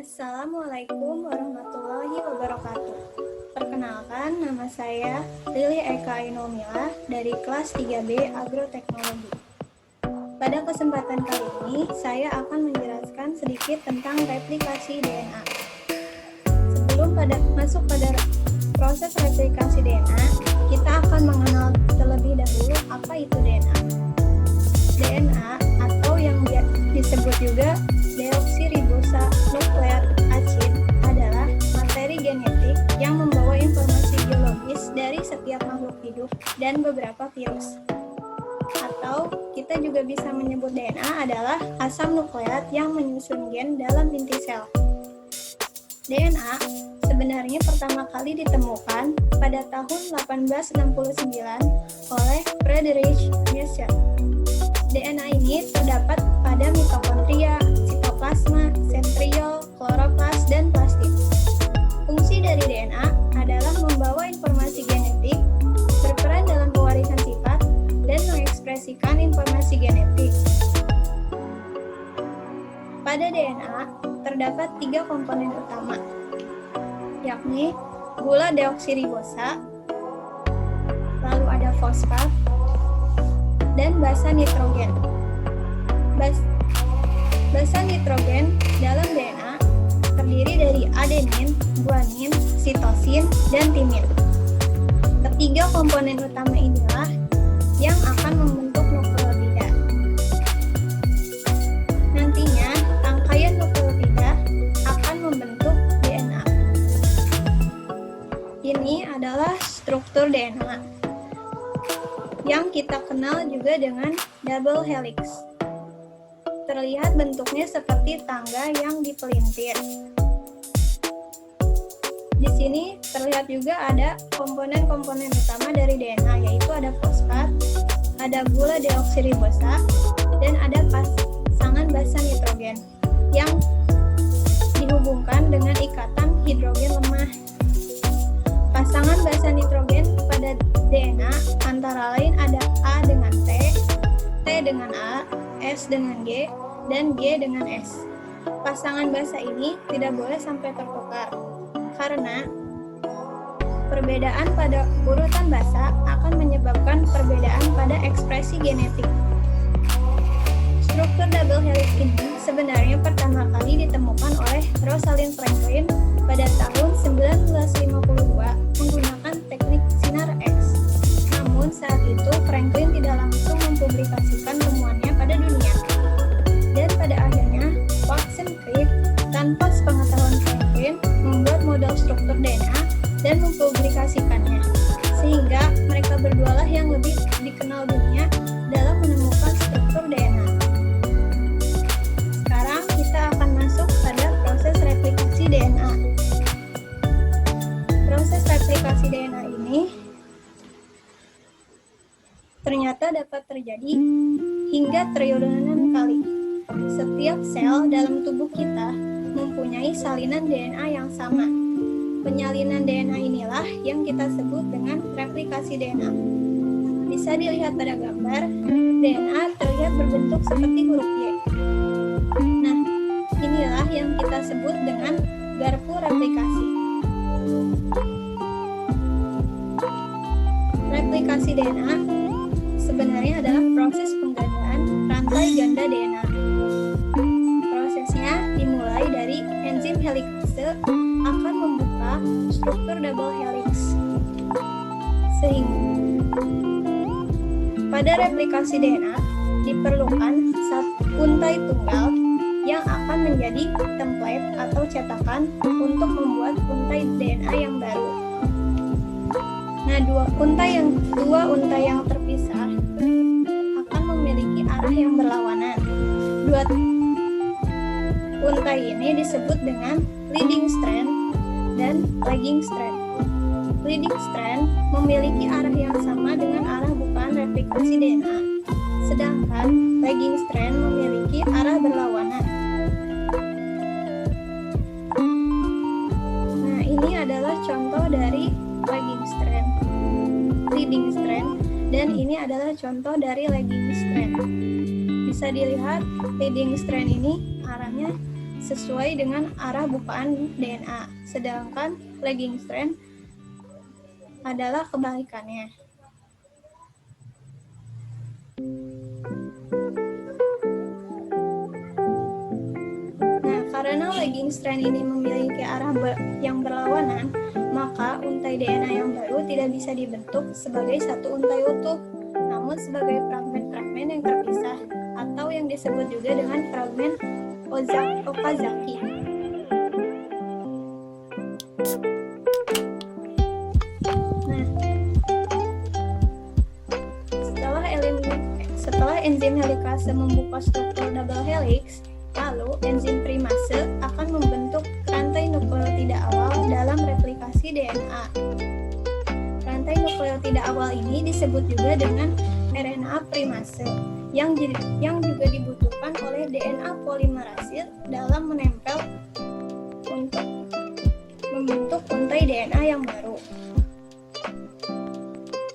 Assalamualaikum warahmatullahi wabarakatuh. Perkenalkan, nama saya Lili Eka Ainomila dari kelas 3B Agroteknologi. Pada kesempatan kali ini, saya akan menjelaskan sedikit tentang replikasi DNA. Sebelum masuk pada proses replikasi DNA, kita akan mengenal terlebih dahulu apa itu DNA. DNA atau yang disebut juga deoksiribosonukleat acid adalah materi genetik yang membawa informasi biologis dari setiap makhluk hidup dan beberapa virus. Atau kita juga bisa menyebut DNA adalah asam nukleat yang menyusun gen dalam inti sel. DNA sebenarnya pertama kali ditemukan pada tahun 1869 oleh Friedrich Miescher. DNA ini terdapat pada mitokondria, sitoplasma, sentriol, kloroplas, dan plastit. Fungsi dari DNA adalah membawa informasi genetik, berperan dalam pewarisan sifat, dan mengekspresikan informasi genetik. Pada DNA, terdapat 3 komponen utama, yakni gula deoksiribosa, lalu ada fosfat, dan basa nitrogen. Basa nitrogen dalam DNA terdiri dari adenin, guanin, sitosin, dan timin. Ketiga komponen utama inilah yang akan membentuk nukleotida. Nantinya, rangkaian nukleotida akan membentuk DNA. Ini adalah struktur DNA yang kita kenal juga dengan double helix. Terlihat bentuknya seperti tangga yang dipelintir. Di sini terlihat juga ada komponen-komponen utama dari DNA, yaitu ada fosfat, ada gula deoksiribosa, dan ada pasangan basa nitrogen yang dihubungkan dengan ikatan hidrogen lemah. Pasangan basa nitrogen pada DNA antara lain ada A dengan T, T dengan A, S dengan G, dan G dengan S. Pasangan basa ini tidak boleh sampai tertukar, karena perbedaan pada urutan basa akan menyebabkan perbedaan pada ekspresi genetik. Struktur double helix ini sebenarnya pertama kali ditemukan oleh Rosalind Franklin pada tahun 1952 menggunakan teknik sinar X. Namun saat itu Franklin tidak langsung mempublikasikan temuannya pada dunia. Dan pada akhirnya, Watson Crick tanpa sepengetahuan Franklin membuat model struktur DNA dan mempublikasikannya. Sehingga mereka berdualah yang lebih dikenal dunia dalam menemukan struktur DNA. Sekarang kita akan masuk pada proses replikasi DNA. Proses replikasi DNA ini ternyata dapat terjadi hingga triliunan kali. Setiap sel dalam tubuh kita mempunyai salinan DNA yang sama. Penyalinan DNA inilah yang kita sebut dengan replikasi DNA. Bisa dilihat pada gambar, DNA terlihat berbentuk seperti huruf Y. Nah, inilah yang kita sebut dengan garpu replikasi. Replikasi DNA sebenarnya adalah proses penggandaan rantai ganda DNA. Prosesnya dimulai dari enzim helikase akan membuka struktur double helix. Sehingga pada replikasi DNA diperlukan satu untai tunggal yang akan menjadi template atau cetakan untuk membuat untai DNA yang baru. Nah, dua untai yang terpisah akan memiliki arah yang berlawanan. Dua untai ini disebut dengan leading strand dan lagging strand. Leading strand memiliki arah yang sama dengan arah bukaan replikasi DNA, sedangkan lagging strand memiliki arah berlawanan. Nah, ini adalah contoh dari lagging strand, leading strand, dan ini adalah contoh dari lagging strand. Bisa dilihat leading strand ini arahnya sesuai dengan arah bukaan DNA, sedangkan lagging strand adalah kebalikannya. Nah, karena lagging strand ini memiliki arah yang berlawanan, maka untai DNA yang baru tidak bisa dibentuk sebagai satu untai utuh, namun sebagai fragmen-fragmen yang terpisah, atau yang disebut juga dengan fragmen Okazaki. Nah, setelah enzim helikase membuka struktur double helix, lalu enzim primase akan membentuk rantai nukleotida awal dalam replikasi DNA. Rantai nukleotida awal ini disebut juga dengan RNA primase, yang juga dibutuhkan oleh DNA polimerase dalam menempel untuk membentuk untai DNA yang baru.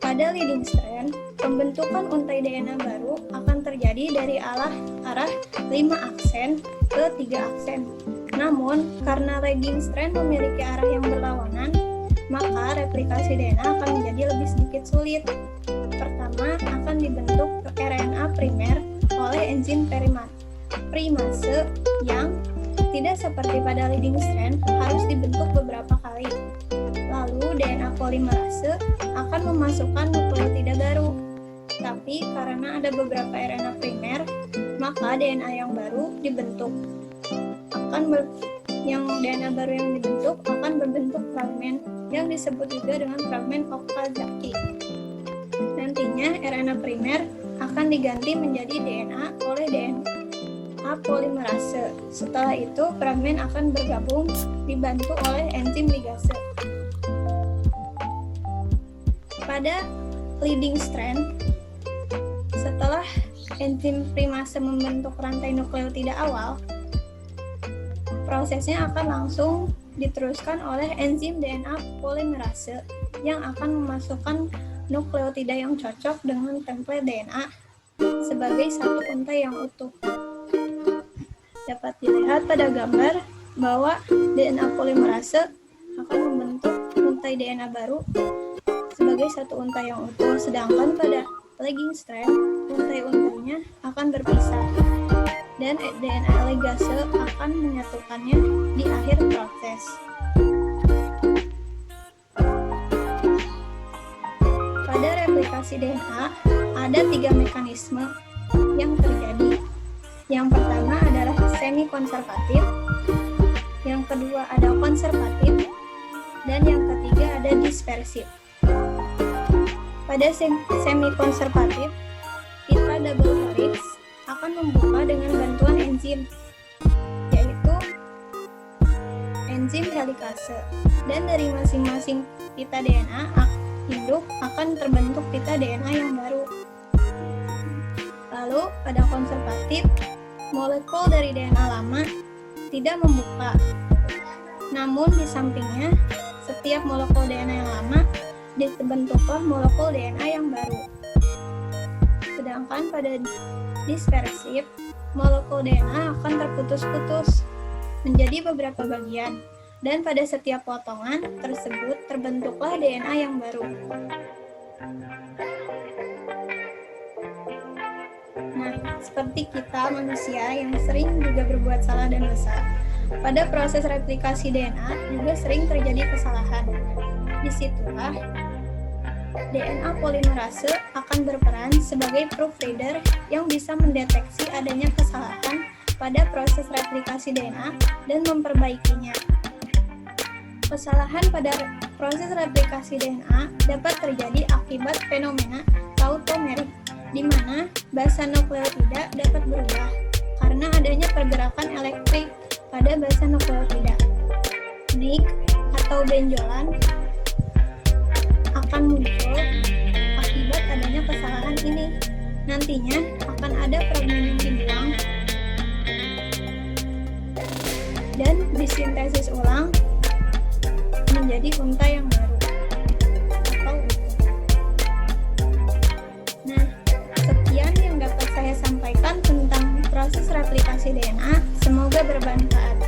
Pada leading strand, pembentukan untai DNA baru akan terjadi dari arah 5 aksen ke 3 aksen. Namun, karena lagging strand memiliki arah yang berlawanan, maka replikasi DNA akan menjadi lebih sedikit sulit. Pertama, akan dibentuk RNA primer oleh enzim primase yang tidak seperti pada leading strand harus dibentuk beberapa kali. Lalu DNA polimerase akan memasukkan nukleotida baru. Tapi karena ada beberapa RNA primer, maka DNA yang baru dibentuk. DNA baru yang dibentuk akan berbentuk fragmen yang disebut juga dengan fragmen Okazaki. Nantinya RNA primer akan diganti menjadi DNA oleh DNA polimerase. Setelah itu fragmen akan bergabung dibantu oleh enzim ligase. Pada leading strand, setelah enzim primase membentuk rantai nukleotida awal, prosesnya akan langsung diteruskan oleh enzim DNA polimerase yang akan memasukkan nukleotida yang cocok dengan template DNA sebagai satu untai yang utuh. Dapat dilihat pada gambar bahwa DNA polimerase akan membentuk untai DNA baru sebagai satu untai yang utuh, sedangkan pada lagging strand, untai-untainya akan berpisah dan DNA ligase akan menyatukannya di akhir proses. Pada replikasi DNA, ada 3 mekanisme yang terjadi. Yang pertama adalah semi-konservatif, yang kedua ada konservatif, dan yang ketiga ada dispersif. Pada semi-konservatif, pita double helix akan membuka dengan bantuan enzim, yaitu enzim helikase, dan dari masing-masing pita DNA hidup akan terbentuk pita DNA yang baru. Lalu pada konservatif, molekul dari DNA lama tidak membuka, namun di sampingnya setiap molekul DNA yang lama dibentuklah molekul DNA yang baru. Sedangkan pada dispersif, molekul DNA akan terputus-putus menjadi beberapa bagian, dan pada setiap potongan tersebut terbentuklah DNA yang baru. Nah, seperti kita manusia yang sering juga berbuat salah dan dosa, pada proses replikasi DNA juga sering terjadi kesalahan. Disitulah DNA polimerase akan berperan sebagai proofreader yang bisa mendeteksi adanya kesalahan pada proses replikasi DNA dan memperbaikinya. Kesalahan pada proses replikasi DNA dapat terjadi akibat fenomena tautomerik, di mana basa nukleotida dapat berubah karena adanya pergerakan elektrik pada basa nukleotida. Nick atau benjolan akan muncul akibat adanya kesalahan ini. Nantinya akan ada fragmen yang dibuang dan disintesis ulang menjadi untai yang baru atau utuh. Nah, sekian yang dapat saya sampaikan tentang proses replikasi DNA. Semoga bermanfaat.